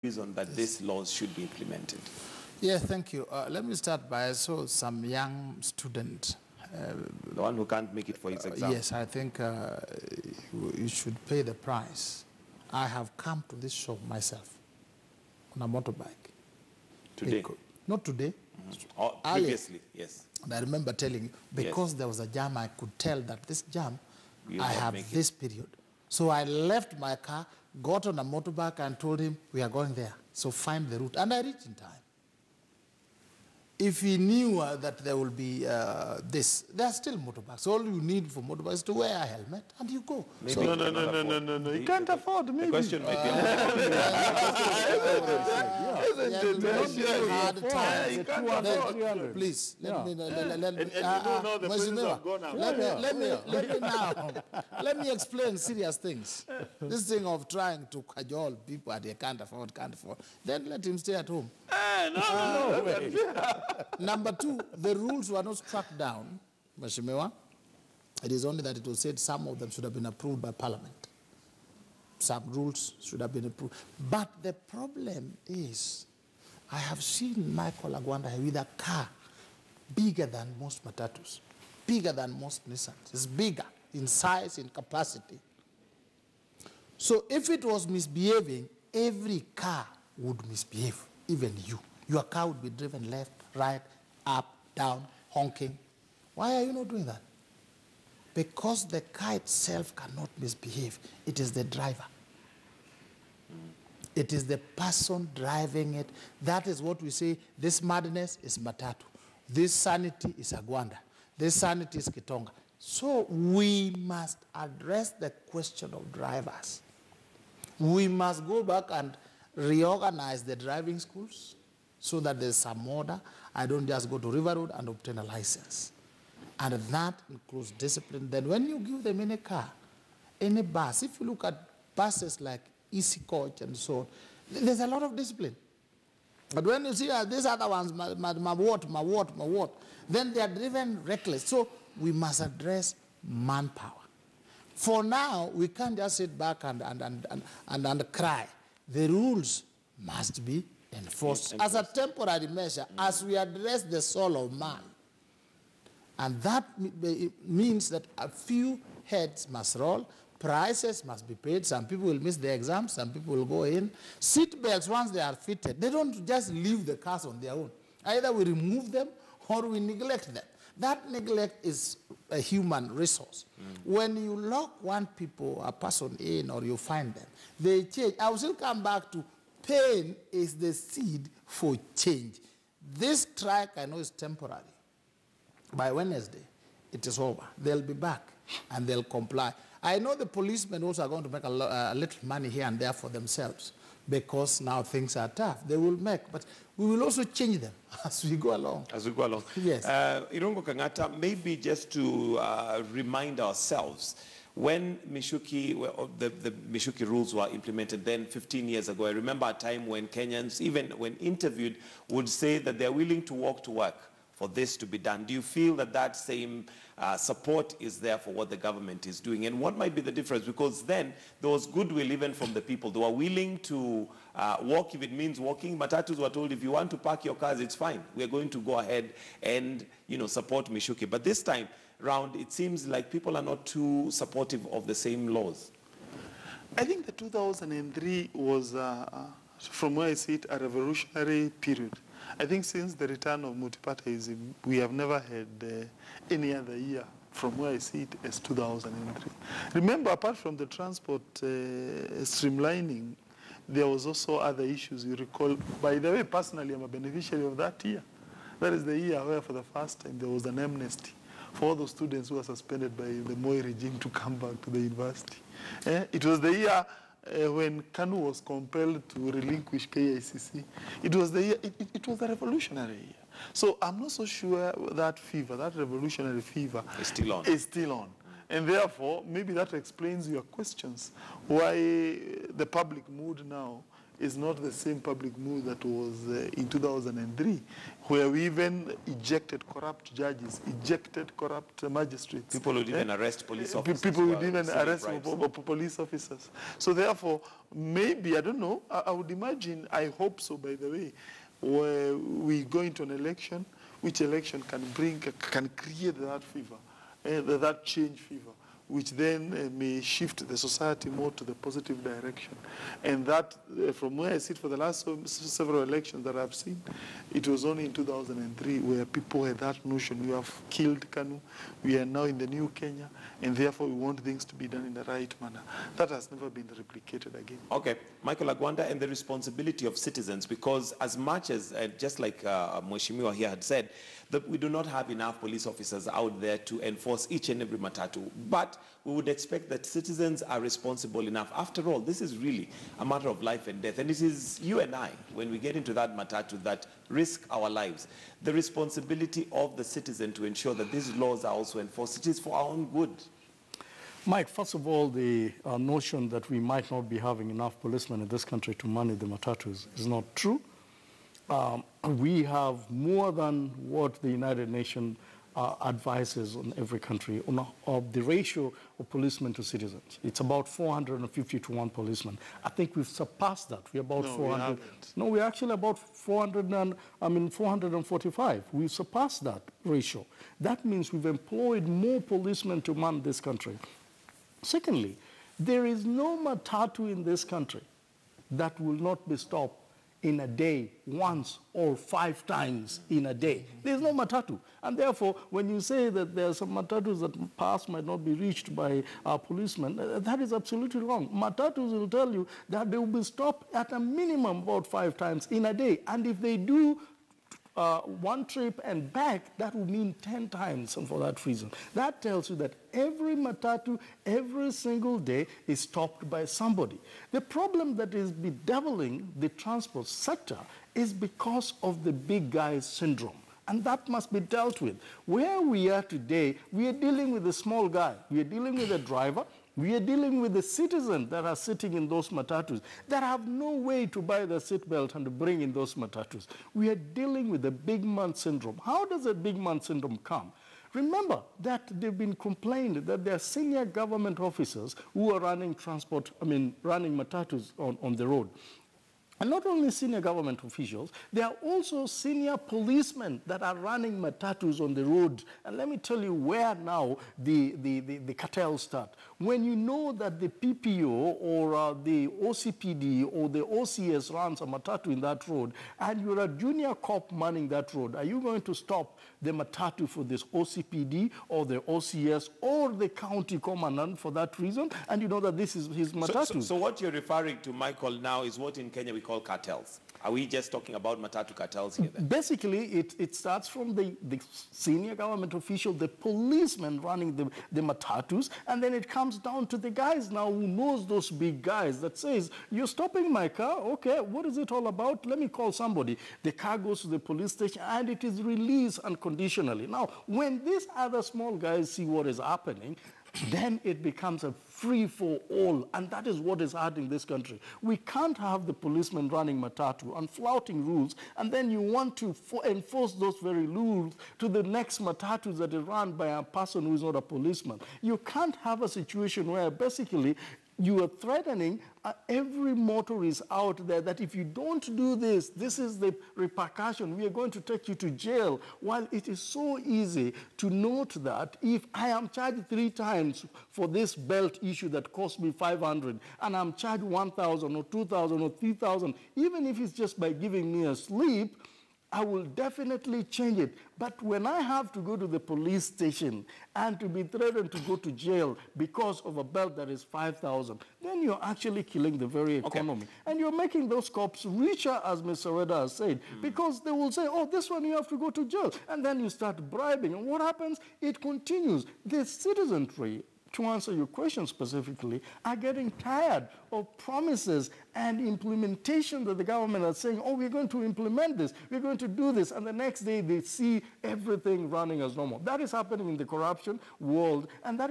reason that these laws should be implemented? Yeah, thank you. Let me start by, I saw some young student. The one who can't make it for his exam? Yes, I think you should pay the price. I have come to this shop myself on a motorbike. Today? Not today. Or previously, yes. And I remember telling you, because there was a jam, I could tell that this jam, I have this period. So I left my car, got on a motorbike and told him, we are going there. So find the route. And I reached in time. If he knew that there will be this, there are still motorbikes. All you need for motorbikes is to wear a helmet and you go. Maybe so, no. You can't afford, maybe. The question might be... Please, let me explain serious things. This thing of trying to cajole people that they can't afford. Then let him stay at home. No way. Number two, the rules were not struck down, Mheshimiwa. It is only that it was said some of them should have been approved by Parliament. Some rules should have been approved. But the problem is, I have seen Michael Agwanda with a car bigger than most matatus, bigger than most Nissans. It's bigger in size, in capacity. So if it was misbehaving, every car would misbehave, even you. Your car would be driven left, right, up, down, honking. Why are you not doing that? Because the car itself cannot misbehave. It is the driver. It is the person driving it. That is what we say, this madness is matatu. This sanity is Agwanda. This sanity is Kitonga. So we must address the question of drivers. We must go back and reorganize the driving schools, so that there's some order. I don't just go to River Road and obtain a license. And that includes discipline. Then when you give them any car, any bus, if you look at buses like Easy Coach and so on, there's a lot of discipline. But when you see these other ones, my what, then they are driven reckless. So we must address manpower. For now, we can't just sit back and cry. The rules must be enforced as a temporary measure as we address the soul of man. And that means that a few heads must roll, prices must be paid, some people will miss the exam, some people will go in. Seat belts, once they are fitted, they don't just leave the cars on their own. Either we remove them or we neglect them. That neglect is a human resource. When you lock a person in, or you find them, they change. I will still come back to pain is the seed for change. This strike, I know, is temporary. By Wednesday, it is over. They'll be back and they'll comply. I know the policemen also are going to make a little money here and there for themselves, because now things are tough. They will make, but we will also change them as we go along. As we go along. Yes. Irungu Kangata, maybe just to remind ourselves, when Michuki, the Michuki rules were implemented then 15 years ago, I remember a time when Kenyans, even when interviewed, would say that they're willing to walk to work for this to be done. Do you feel that that same support is there for what the government is doing? And what might be the difference? Because then there was goodwill even from the people. They were willing to walk if it means walking. Matatus were told, if you want to park your cars, it's fine. We're going to go ahead and support Michuki. But this time round, it seems like people are not too supportive of the same laws. I think the 2003 was, from where I see it, a revolutionary period. I think since the return of multipartyism, we have never had any other year, from where I see it, as 2003. Remember, apart from the transport streamlining, there was also other issues you recall. By the way, personally, I'm a beneficiary of that year. That is the year where, for the first time, there was an amnesty for all those students who were suspended by the Moi regime to come back to the university. It was the year when KANU was compelled to relinquish KICC. It was the year, it was a revolutionary year. So I'm not so sure that fever, that revolutionary fever, is still on. Is still on. And therefore, maybe that explains your questions, why the public mood now is not the same public mood that was in 2003, where we even ejected corrupt judges, ejected corrupt magistrates. People would even arrest police officers. People would even arrest police officers. So therefore, maybe, I don't know, I would imagine, I hope so, by the way, where we go into an election, which election can create that fever, that change fever, which then may shift the society more to the positive direction. And that, from where I sit for the last several elections that I've seen, it was only in 2003 where people had that notion, we have killed Kanu, we are now in the new Kenya, and therefore we want things to be done in the right manner. That has never been replicated again. Okay, Michael Agwanda, and the responsibility of citizens, because as much as, just like Mheshimiwa here had said, that we do not have enough police officers out there to enforce each and every matatu. But we would expect that citizens are responsible enough. After all, this is really a matter of life and death. And it is you and I, when we get into that matatu, that risk our lives. The responsibility of the citizen to ensure that these laws are also enforced. It is for our own good. Mike, first of all, the notion that we might not be having enough policemen in this country to manage the matatus is not true. We have more than what the United Nations advises on every country of the ratio of policemen to citizens. It's about 450 to 1 policeman. I think we've surpassed that. We're about 400. No, we're actually about 445. We've surpassed that ratio. That means we've employed more policemen to man this country. Secondly, there is no matatu in this country that will not be stopped in a day, once or 5 times in a day. There's no matatu. And therefore, when you say that there are some matatus that pass might not be reached by policemen, that is absolutely wrong. Matatus will tell you that they will be stopped at a minimum about 5 times in a day. And if they do 1 trip and back, that would mean 10 times, and for that reason. That tells you that every matatu, every single day is stopped by somebody. The problem that is bedeviling the transport sector is because of the big guy syndrome. And that must be dealt with. Where we are today, we are dealing with a small guy. We are dealing with a driver. We are dealing with the citizens that are sitting in those matatus that have no way to buy the seatbelt and to bring in those matatus. We are dealing with the big man syndrome. How does a big man syndrome come? Remember that they've been complained that there are senior government officers who are running running matatus on the road. And not only senior government officials, there are also senior policemen that are running matatus on the road. And let me tell you where now the cartels start. When you know that the PPO or the OCPD or the OCS runs a matatu in that road, and you're a junior cop manning that road, are you going to stop the matatu for this OCPD or the OCS or the county commandant for that reason? And you know that this is his matatu. So what you're referring to, Michael, now is what in Kenya we call cartels. Are we just talking about matatu cartels here then? Basically, it starts from the senior government official, the policeman running the matatus, and then it comes down to the guys now who knows those big guys that says, you're stopping my car, okay, what is it all about? Let me call somebody. The car goes to the police station and it is released unconditionally. Now, when these other small guys see what is happening, then it becomes a free-for-all, and that is what is hard in this country. We can't have the policemen running matatu and flouting rules, and then you want to enforce those very rules to the next matatu that is run by a person who is not a policeman. You can't have a situation where basically you are threatening every motorist out there that if you don't do this, this is the repercussion. We are going to take you to jail. While it is so easy to note that if I am charged 3 times for this belt issue that cost me 500 and I'm charged 1,000 or 2,000 or 3,000, even if it's just by giving me a slip, I will definitely change it. But when I have to go to the police station and to be threatened to go to jail because of a belt that is 5,000, then you're actually killing the very economy. Okay. And you're making those cops richer, as Mr. Reda has said, because they will say, oh, this one you have to go to jail. And then you start bribing. And what happens? It continues. The citizenry, to answer your question specifically, are getting tired of promises and implementation that the government are saying, oh, we're going to implement this, we're going to do this, and the next day they see everything running as normal. That is happening in the corruption world, and that is